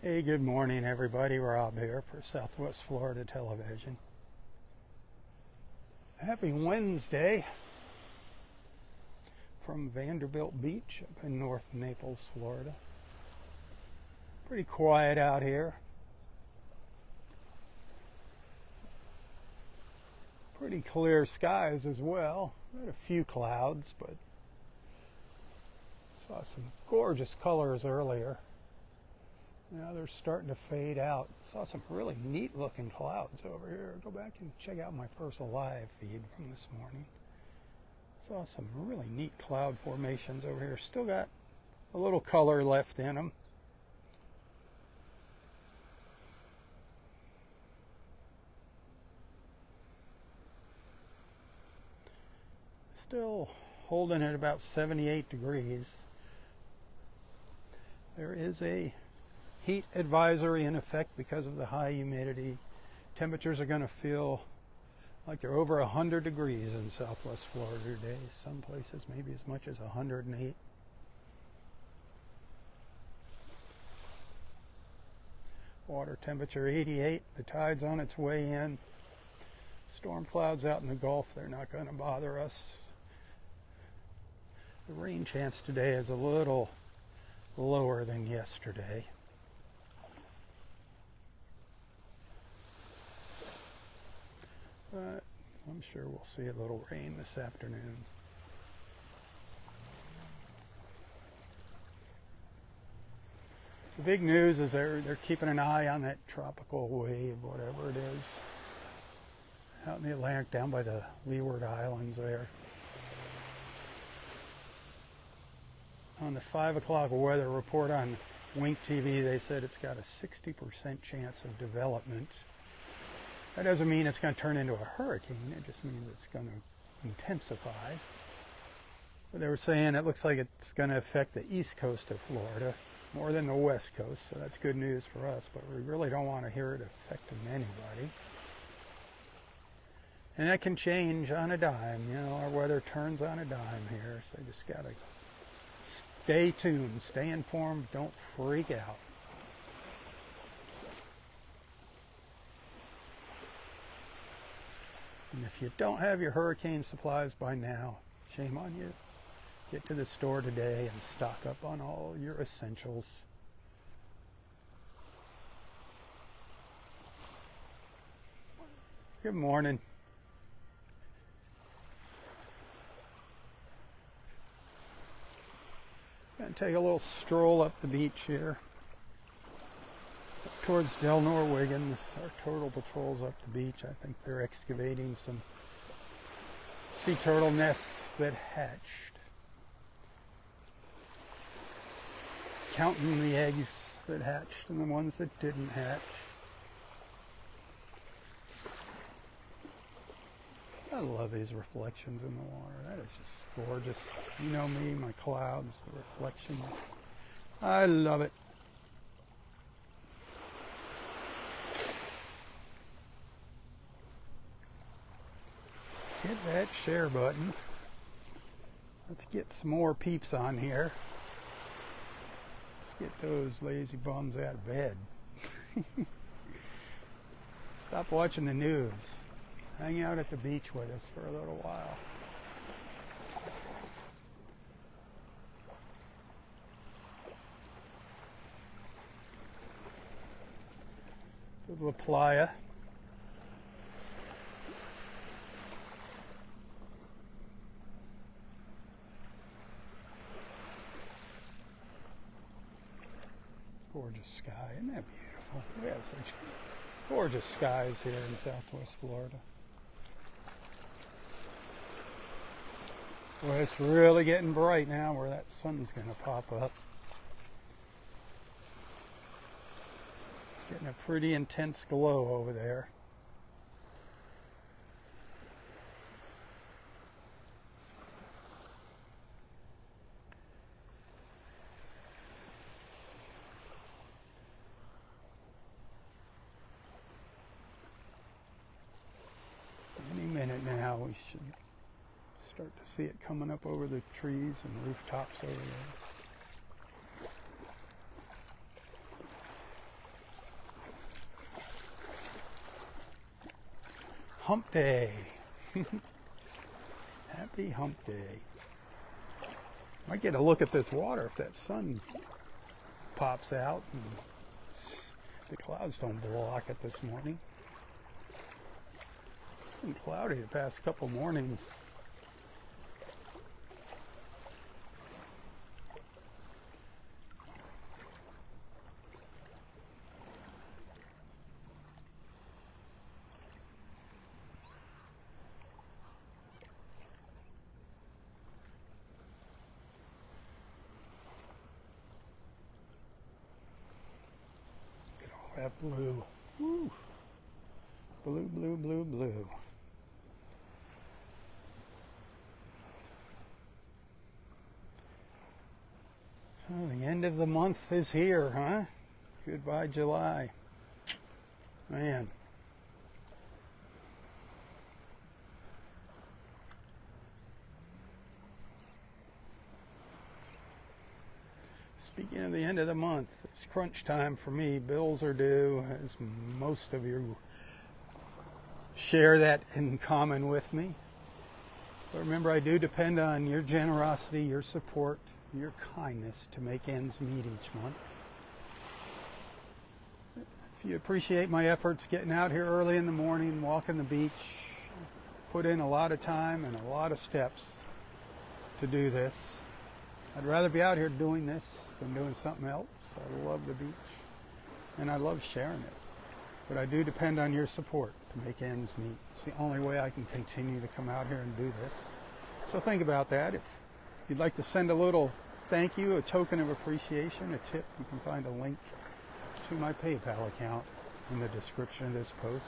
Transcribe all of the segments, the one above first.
Hey, good morning, everybody. Robb here for Southwest Florida Television. Happy Wednesday from Vanderbilt Beach up in North Naples, Florida. Pretty quiet out here. Pretty clear skies as well. Had a few clouds, but saw some gorgeous colors earlier. Now they're starting to fade out. Saw some really neat looking clouds over here. Go back and check out my first live feed from this morning. Saw some really neat cloud formations over here. Still got a little color left in them. Still holding at about 78 degrees. There is a heat advisory in effect because of the high humidity. Temperatures are going to feel like they're over 100 degrees in Southwest Florida today. Some places maybe as much as 108. Water temperature 88. The tide's on its way in. Storm clouds out in the Gulf, they're not going to bother us. The rain chance today is a little lower than yesterday. But I'm sure we'll see a little rain this afternoon. The big news is they're keeping an eye on that tropical wave, whatever it is, out in the Atlantic, down by the Leeward Islands there. On the 5 o'clock weather report on Wink TV, they said it's got a 60% chance of development. That doesn't mean it's going to turn into a hurricane. It just means it's going to intensify. But they were saying it looks like it's going to affect the east coast of Florida more than the west coast, so that's good news for us, but we really don't want to hear it affecting anybody. And that can change on a dime. You know, our weather turns on a dime here, so you just got to stay tuned, stay informed, don't freak out. And if you don't have your hurricane supplies by now, shame on you. Get to the store today and stock up on all your essentials. Good morning. Gonna take a little stroll up the beach here. Up towards Del Norwiggins. Our turtle patrol's up the beach. I think they're excavating some sea turtle nests that hatched. Counting the eggs that hatched and the ones that didn't hatch. I love these reflections in the water. That is just gorgeous. You know me, my clouds, the reflections. I love it. Hit that share button. Let's get some more peeps on here. Let's get those lazy bums out of bed. Stop watching the news. Hang out at the beach with us for a little while. To La Playa. Gorgeous sky, isn't that beautiful? We have such gorgeous skies here in Southwest Florida. Well, it's really getting bright now where that sun's going to pop up. Getting a pretty intense glow over there. Any minute now we should start to see it coming up over the trees and rooftops over there. hump day. Happy hump day. Might get a look at this water if that sun pops out and the clouds don't block it this morning. It's been cloudy the past couple mornings. That blue. Woo. Blue, blue, blue, blue. Oh, the end of the month is here, huh? Goodbye, July. Man. Speaking of the end of the month, it's crunch time for me. Bills are due, as most of you share that in common with me. But remember, I do depend on your generosity, your support, your kindness to make ends meet each month. If you appreciate my efforts getting out here early in the morning, walking the beach, put in a lot of time and a lot of steps to do this. I'd rather be out here doing this than doing something else. I love the beach and I love sharing it. But I do depend on your support to make ends meet. It's the only way I can continue to come out here and do this. So think about that. If you'd like to send a little thank you, a token of appreciation, a tip, you can find a link to my PayPal account in the description of this post.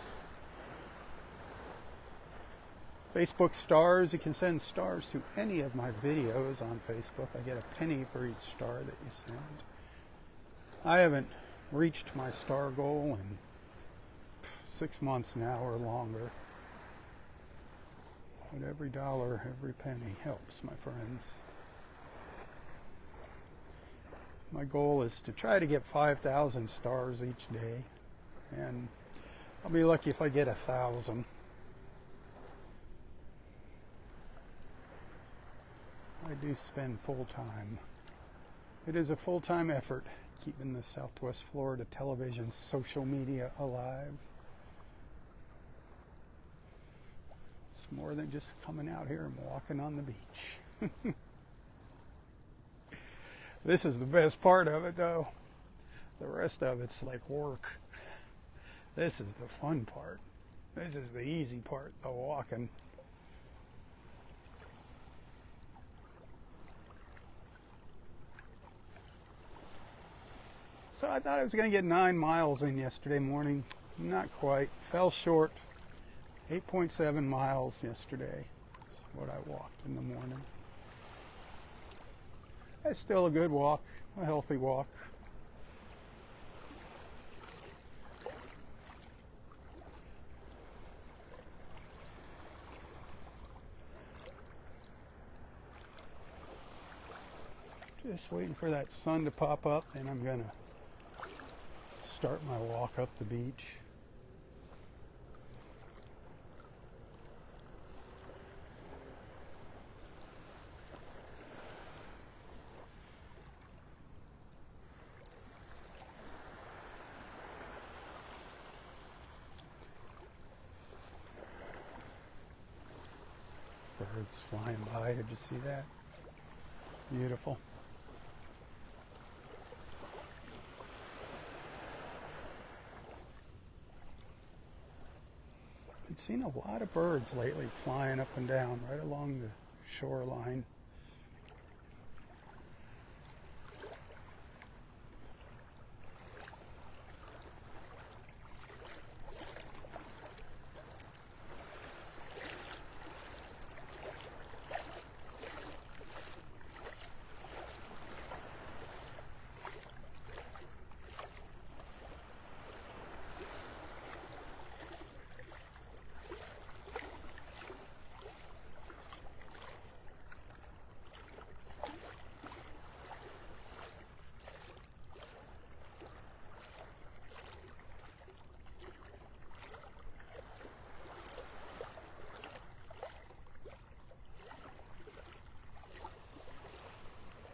Facebook stars, you can send stars to any of my videos on Facebook. I get a penny for each star that you send. I haven't reached my star goal in 6 months now or longer. But every dollar, every penny helps, my friends. My goal is to try to get 5,000 stars each day. And I'll be lucky if I get 1,000. I do spend full time. It is a full-time effort keeping the Southwest Florida television social media alive. It's more than just coming out here and walking on the beach. This is the best part of it, though. The rest of it's like work. This is the fun part. This is the easy part, the walking. So I thought I was going to get 9 miles in yesterday morning. Not quite. Fell short. 8.7 miles yesterday. That's what I walked in the morning. It's still a good walk, a healthy walk. Just waiting for that sun to pop up, and I'm going to start my walk up the beach. Birds flying by, did you see that? Beautiful. I've seen a lot of birds lately flying up and down right along the shoreline.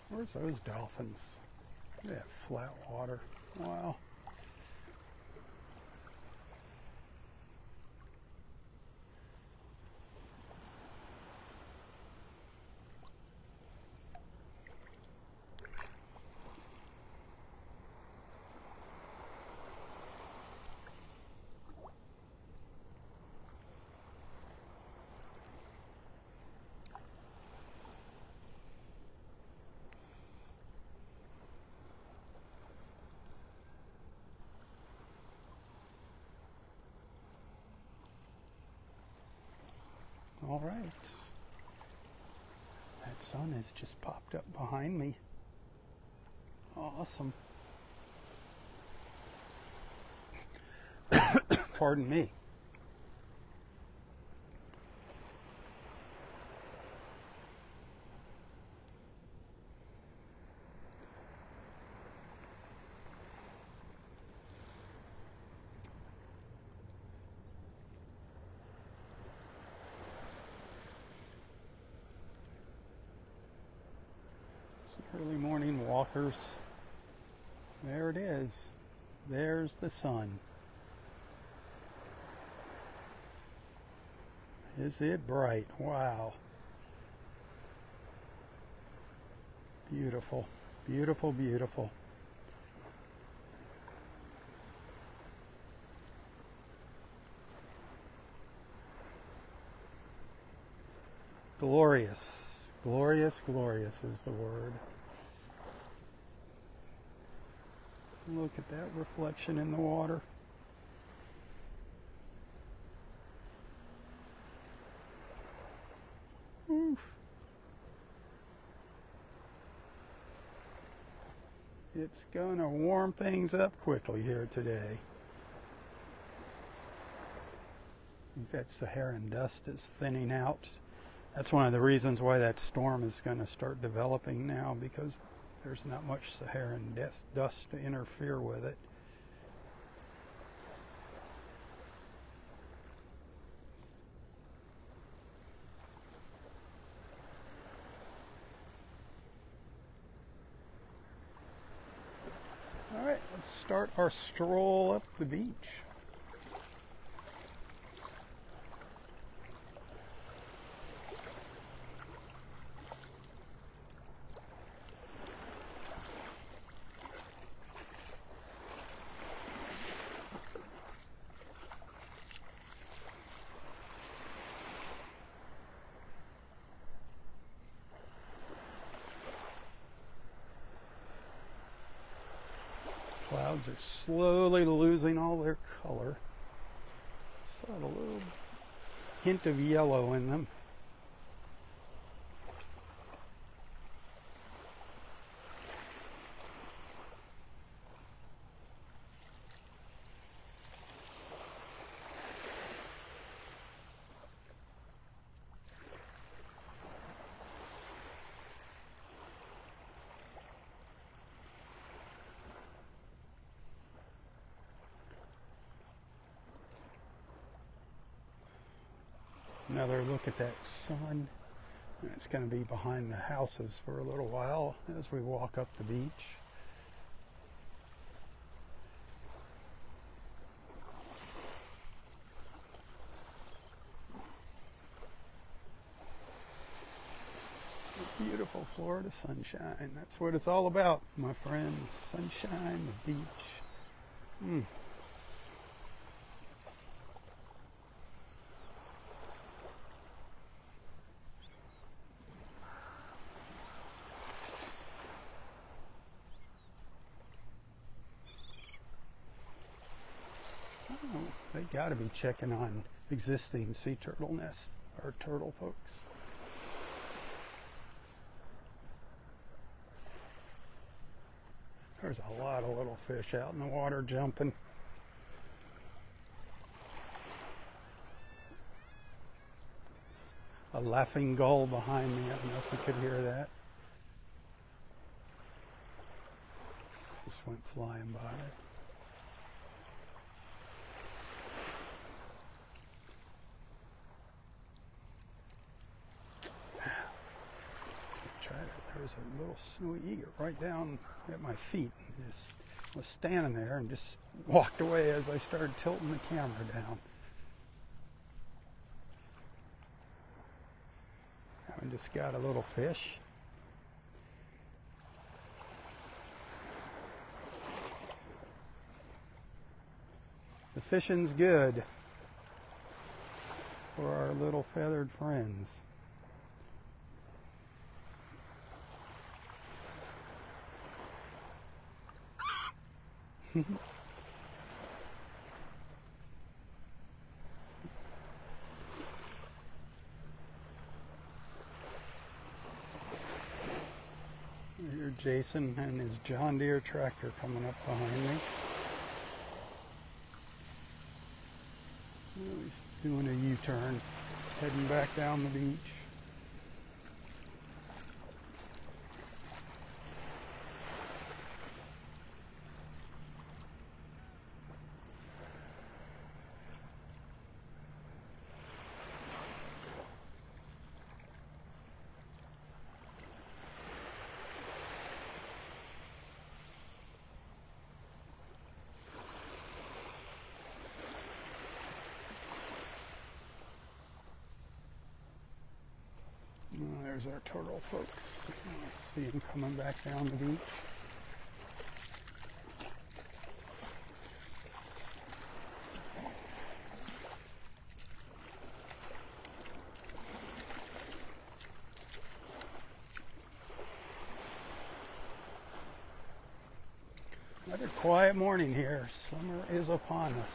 Where's those dolphins? Yeah, flat water. Wow. All right. That sun has just popped up behind me. Awesome. Pardon me. Early morning walkers. There it is. There's the sun. Is it bright? Wow. Beautiful. Beautiful, beautiful. Glorious. Glorious, glorious is the word. Look at that reflection in the water. Oof. It's gonna warm things up quickly here today. I think that Saharan dust is thinning out. That's one of the reasons why that storm is going to start developing now, because there's not much Saharan dust to interfere with it. All right, let's start our stroll up the beach. Clouds are slowly losing all their color. Still have a little hint of yellow in them. Another look at that sun. It's going to be behind the houses for a little while as we walk up the beach. Beautiful Florida sunshine. That's what it's all about, my friends. Sunshine, the beach. They got to be checking on existing sea turtle nests, or turtle folks. There's a lot of little fish out in the water jumping. A laughing gull behind me. I don't know if you could hear that. Just went flying by. Try it. There's a little snowy egret right down at my feet. Just was standing there and just walked away as I started tilting the camera down. I just got a little fish. The fishing's good for our little feathered friends. Here's Jason and his John Deere tractor coming up behind me. He's doing a U-turn, heading back down the beach. There's our turtle folks. See them coming back down the beach. Another quiet morning here. Summer is upon us.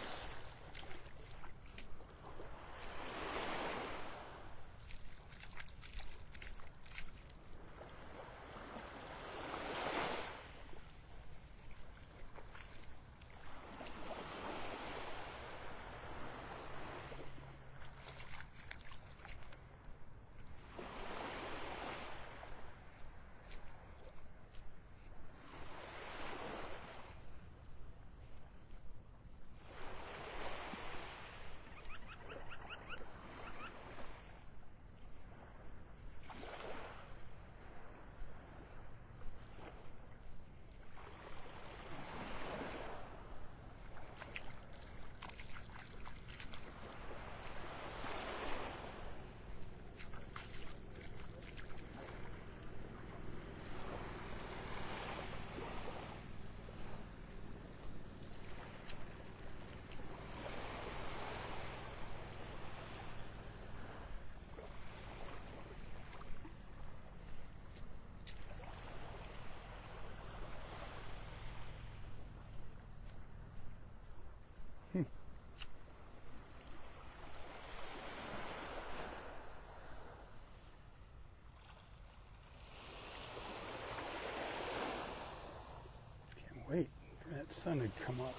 Wait for that sun to come up.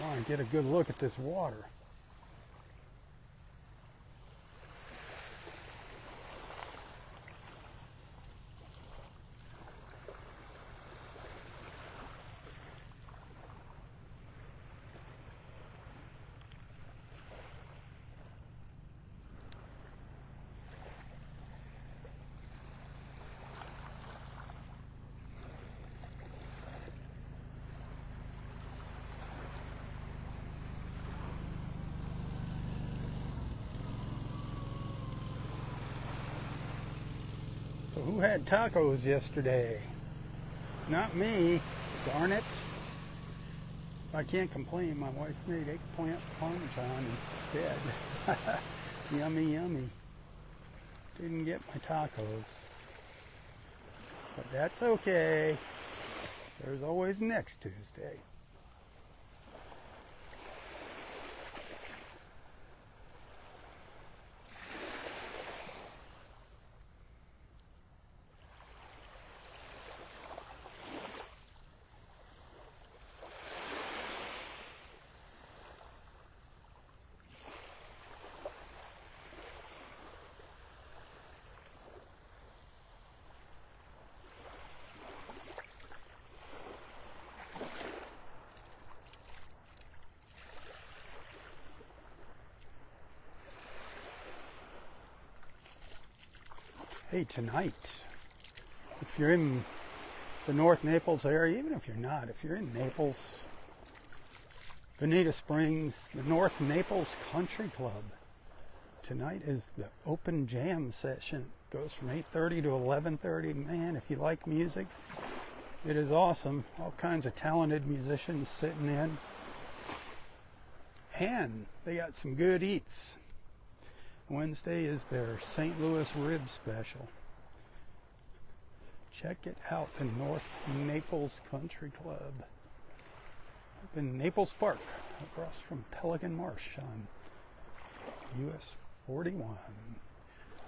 I want to get a good look at this water. So who had tacos yesterday? Not me, darn it. I can't complain, my wife made eggplant parmesan instead. Yummy, yummy. Didn't get my tacos. But that's okay. There's always next Tuesday. Hey, tonight, if you're in the North Naples area, even if you're not, if you're in Naples, Bonita Springs, the North Naples Country Club. Tonight is the open jam session. It goes from 8:30 to 11:30. Man, if you like music, it is awesome. All kinds of talented musicians sitting in. And they got some good eats. Wednesday is their St. Louis rib special. Check it out, the North Naples Country Club. Up in Naples Park, across from Pelican Marsh on US 41.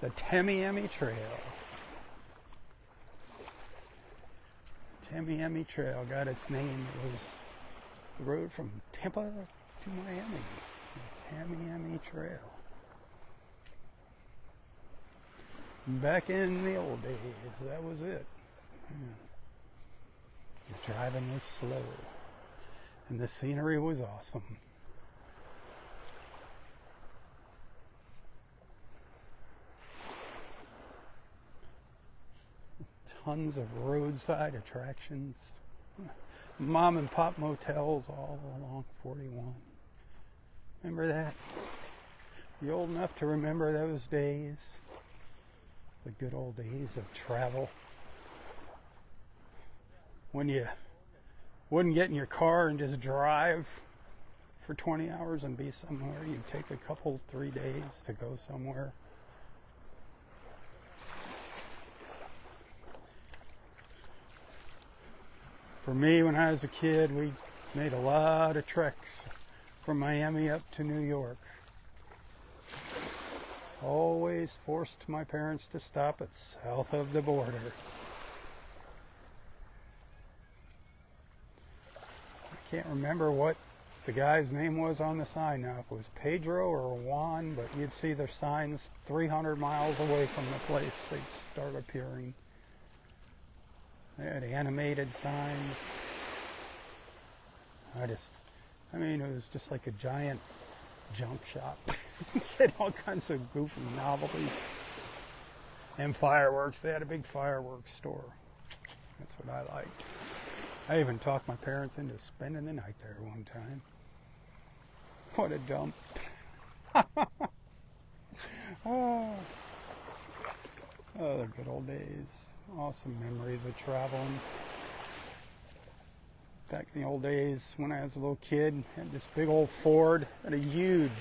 The Tamiami Trail. Tamiami Trail got its name. It was the road from Tampa to Miami. The Tamiami Trail. Back in the old days, that was it. The driving was slow, and the scenery was awesome. Tons of roadside attractions, mom and pop motels all along 41. Remember that? You old enough to remember those days? The good old days of travel. When you wouldn't get in your car and just drive for 20 hours and be somewhere. You'd take a couple, 3 days to go somewhere. For me, when I was a kid, we made a lot of treks from Miami up to New York. Always forced my parents to stop at south of the border. I can't remember what the guy's name was on the sign now, if it was Pedro or Juan, but you'd see their signs 300 miles away from the place. They'd start appearing. They had animated signs. I mean, it was just like a giant junk shop. You get all kinds of goofy novelties. And fireworks. They had a big fireworks store. That's what I liked. I even talked my parents into spending the night there one time. What a dump. Oh, the good old days. Awesome memories of traveling. Back in the old days when I was a little kid, I had this big old Ford, had a huge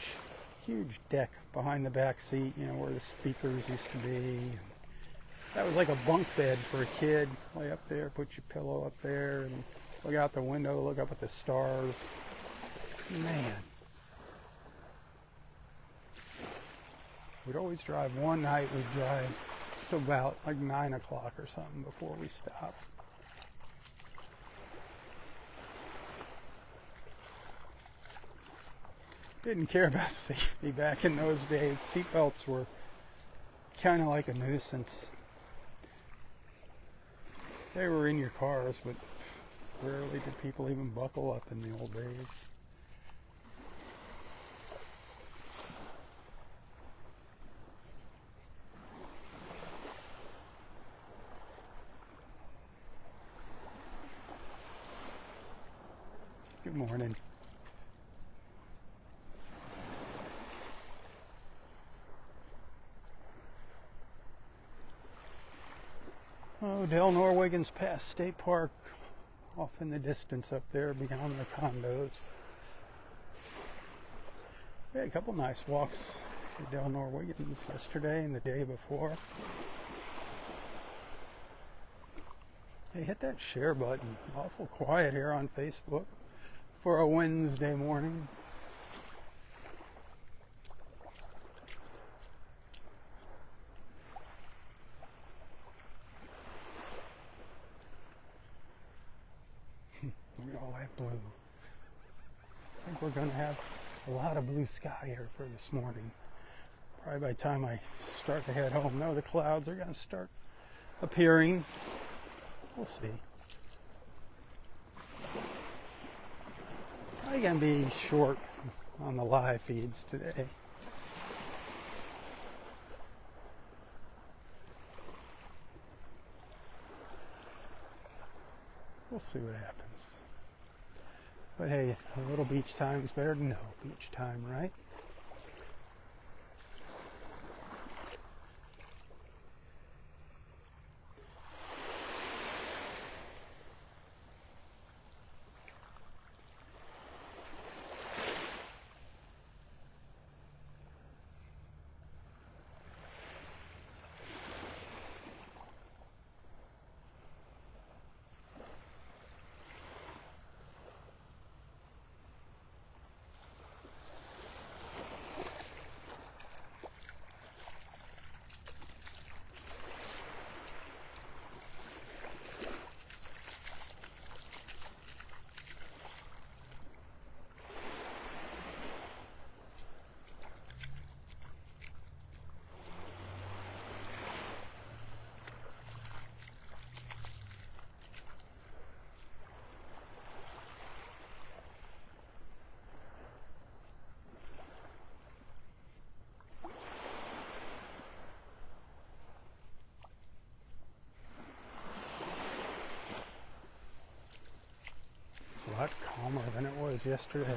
deck behind the back seat, you know, where the speakers used to be. That was like a bunk bed for a kid. Lay up there, put your pillow up there, and look out the window, look up at the stars. Man. We'd always drive. One night we'd drive to about like 9 o'clock or something before we stopped. Didn't care about safety back in those days. Seatbelts were kind of like a nuisance. They were in your cars, but rarely did people even buckle up in the old days. Good morning. Oh, Del Norwigan's Pass State Park, off in the distance up there beyond the condos. We had a couple nice walks at Del Norwigan's yesterday and the day before. Hey, hit that share button. Awful quiet here on Facebook for a Wednesday morning. We all have blue. I think we're going to have a lot of blue sky here for this morning. Probably by the time I start to head home. No, the clouds are going to start appearing. We'll see. I'm going to be short on the live feeds today. We'll see what happens. But hey, a little beach time is better than no beach time, right? It's a lot calmer than it was yesterday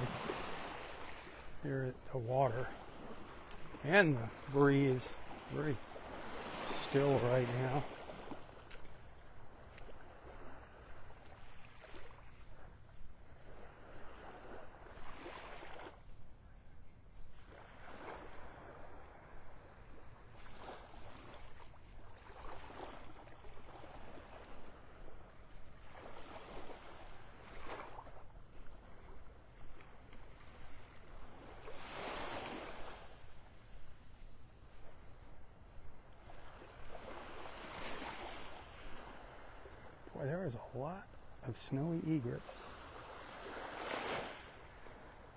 here at the water. And the breeze, very still right now. Boy, there is a lot of snowy egrets.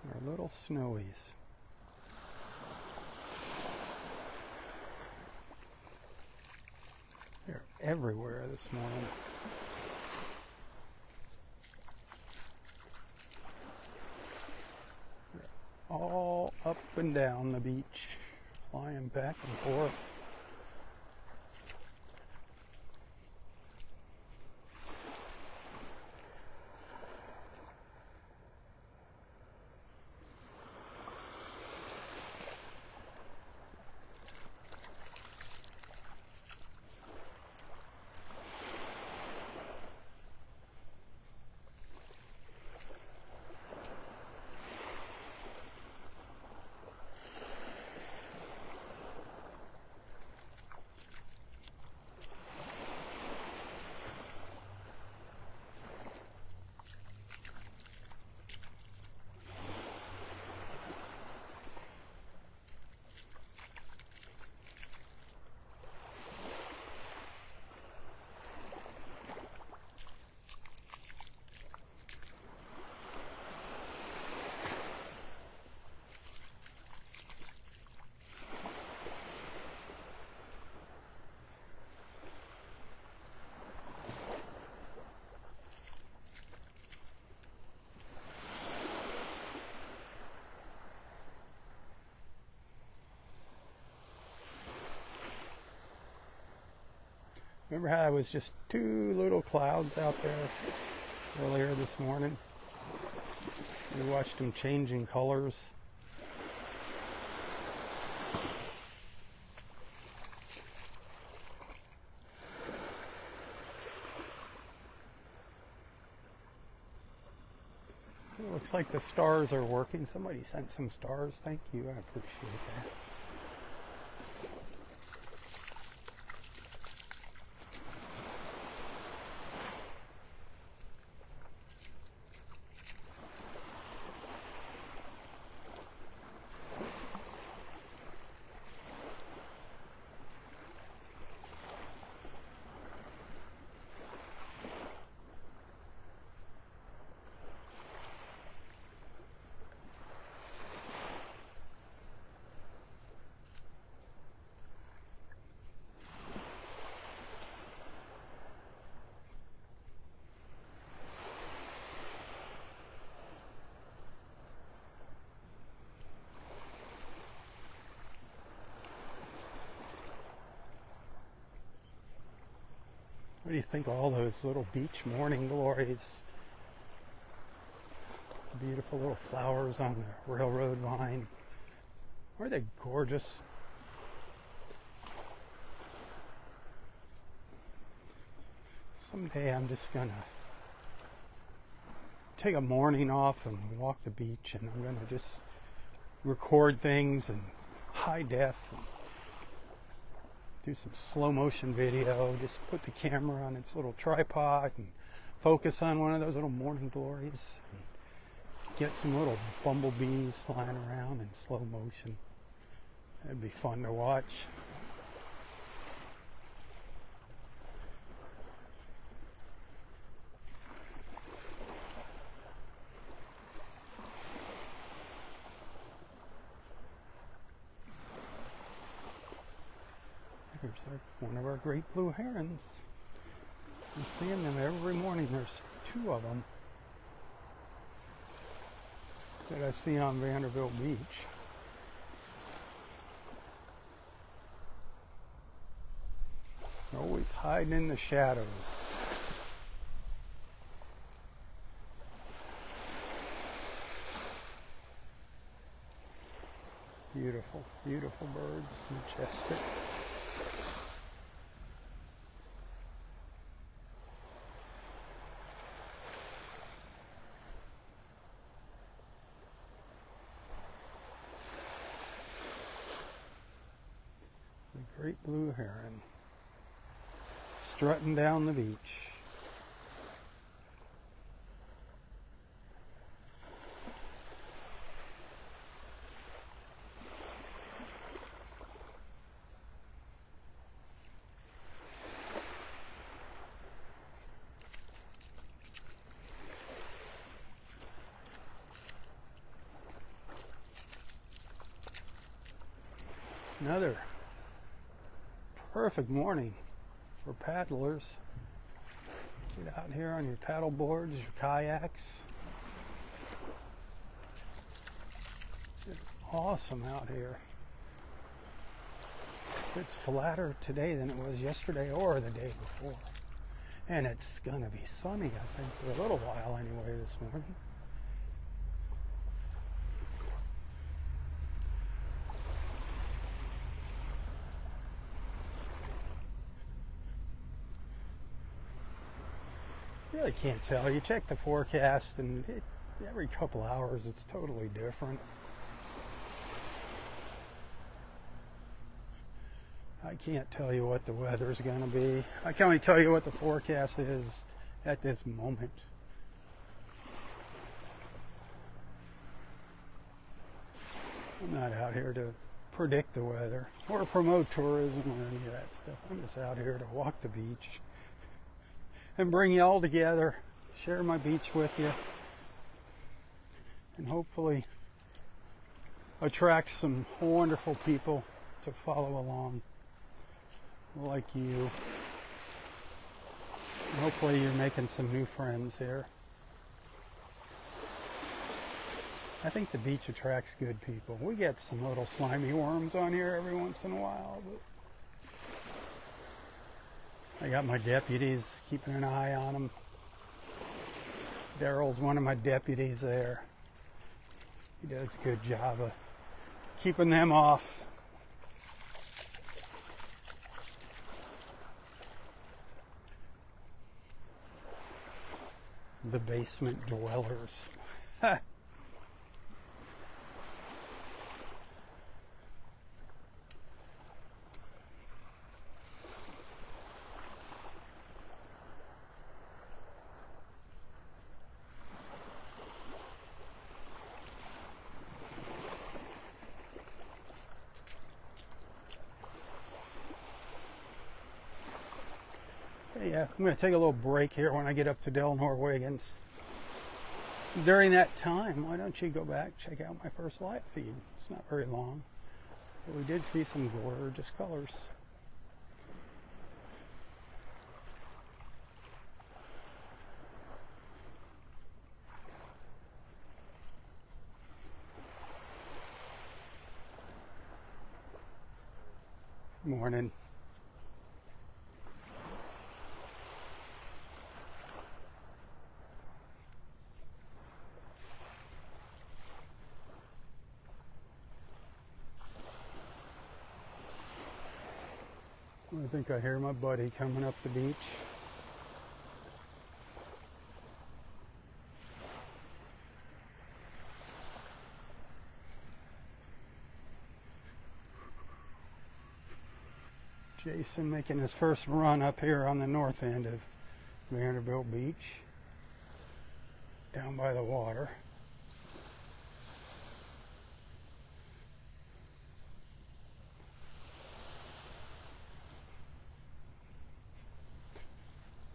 Our little snowies. They're everywhere this morning. They're all up and down the beach, flying back and forth. Remember how it was just two little clouds out there earlier this morning? We watched them changing colors. It looks like the stars are working. Somebody sent some stars. Thank you. I appreciate that. What do you think of all those little beach morning glories? Beautiful little flowers on the railroad line. Aren't they gorgeous? Someday I'm just gonna take a morning off and walk the beach, and I'm gonna just record things in high def and do some slow motion video. Just put the camera on its little tripod and focus on one of those little morning glories. Get some little bumblebees flying around in slow motion. That'd be fun to watch. Here's one of our great blue herons. I'm seeing them every morning. There's 2 of them that I see on Vanderbilt Beach. They're always hiding in the shadows. Beautiful, beautiful birds, majestic. The great blue heron strutting down the beach. Another perfect morning for paddlers. Get out here on your paddle boards, your kayaks. It's awesome out here. It's flatter today than it was yesterday or the day before. And it's going to be sunny, I think, for a little while anyway this morning. Really can't tell. You check the forecast and every couple hours it's totally different. I can't tell you what the weather's going to be. I can only tell you what the forecast is at this moment. I'm not out here to predict the weather or promote tourism or any of that stuff. I'm just out here to walk the beach and bring you all together, share my beach with you, and hopefully attract some wonderful people to follow along like you. And hopefully you're making some new friends here. I think the beach attracts good people. We get some little slimy worms on here every once in a while, but I got my deputies keeping an eye on them. Daryl's one of my deputies there. He does a good job of keeping them off. The basement dwellers. Yeah, I'm going to take a little break here when I get up to Del Norwegians. During that time, why don't you go back, check out my first live feed. It's not very long, but we did see some gorgeous colors. Morning. I think I hear my buddy coming up the beach. Jason making his first run up here on the north end of Vanderbilt Beach, down by the water.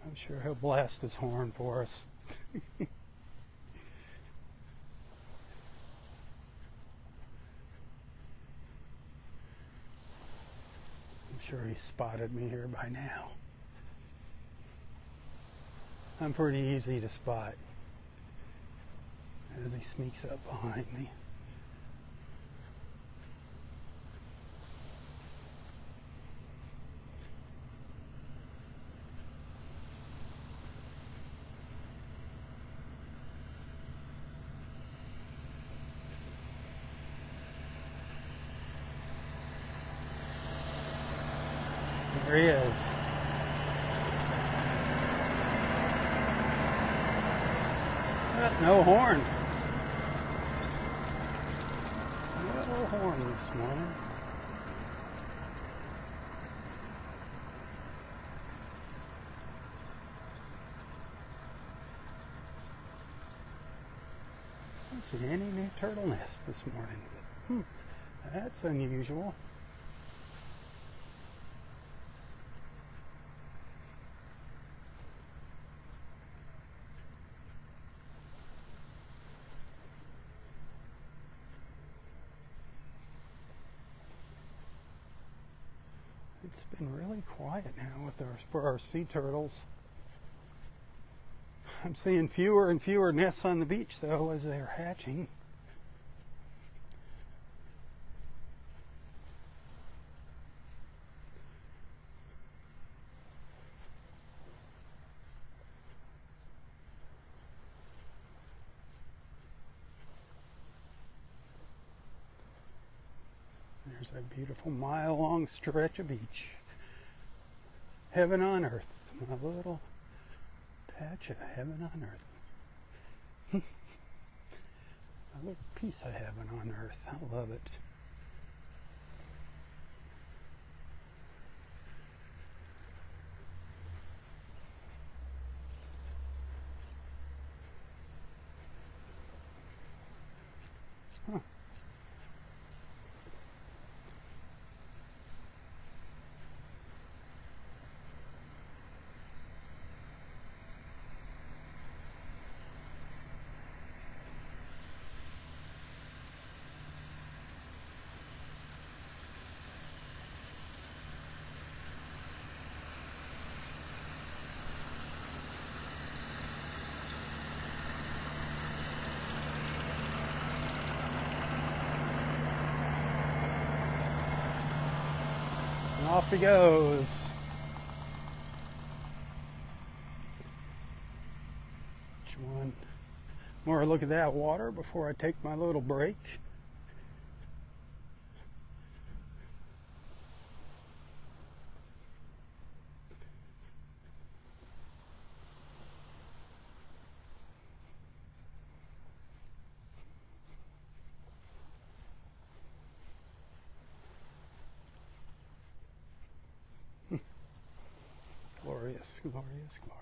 I'm sure he'll blast his horn for us. I'm sure he spotted me here by now. I'm pretty easy to spot as he sneaks up behind me. There he is. No horn. No horn this morning. I don't see any new turtle nests this morning. That's unusual. It's been really quiet now for our sea turtles. I'm seeing fewer and fewer nests on the beach, though, as they're hatching. There's a beautiful mile-long stretch of beach. Heaven on earth. My little patch of heaven on earth. A little piece of heaven on earth. I love it. Huh. And off he goes. Just one more look at that water before I take my little break. Glorious, glorious, glorious.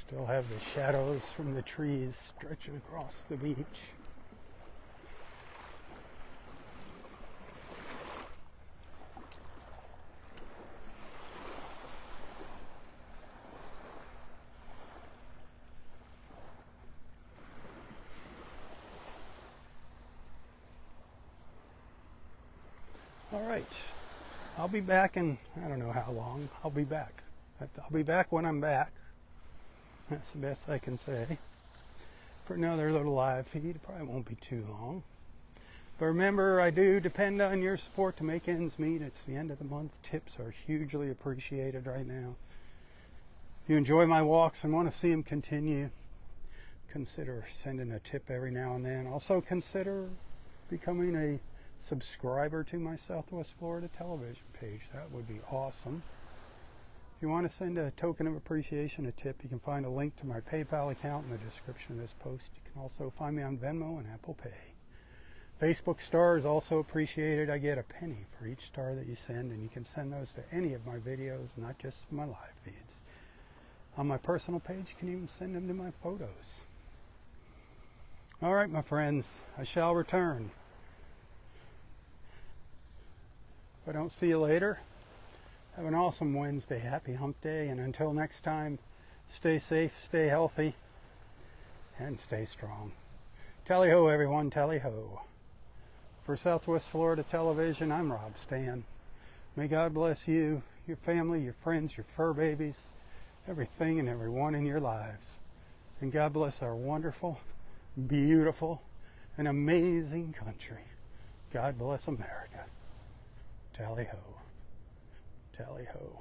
Still have the shadows from the trees stretching across the beach. All right. I'll be back in, I don't know how long. I'll be back. I'll be back when I'm back. That's the best I can say. For another little live feed. It probably won't be too long. But remember, I do depend on your support to make ends meet. It's the end of the month. Tips are hugely appreciated right now. If you enjoy my walks and want to see them continue, consider sending a tip every now and then. Also consider becoming a subscriber to my Southwest Florida television page. That would be awesome. If you want to send a token of appreciation, a tip, you can find a link to my PayPal account in the description of this post. You can also find me on Venmo and Apple Pay. Facebook star is also appreciated. I get a penny for each star that you send, and you can send those to any of my videos, not just my live feeds. On my personal page, you can even send them to my photos. All right, my friends, I shall return. If I don't see you later, have an awesome Wednesday. Happy hump day. And until next time, stay safe, stay healthy, and stay strong. Tally-ho, everyone. Tally-ho. For Southwest Florida Television, I'm Rob Stan. May God bless you, your family, your friends, your fur babies, everything and everyone in your lives. And God bless our wonderful, beautiful, and amazing country. God bless America. Tally-ho. Tally-ho.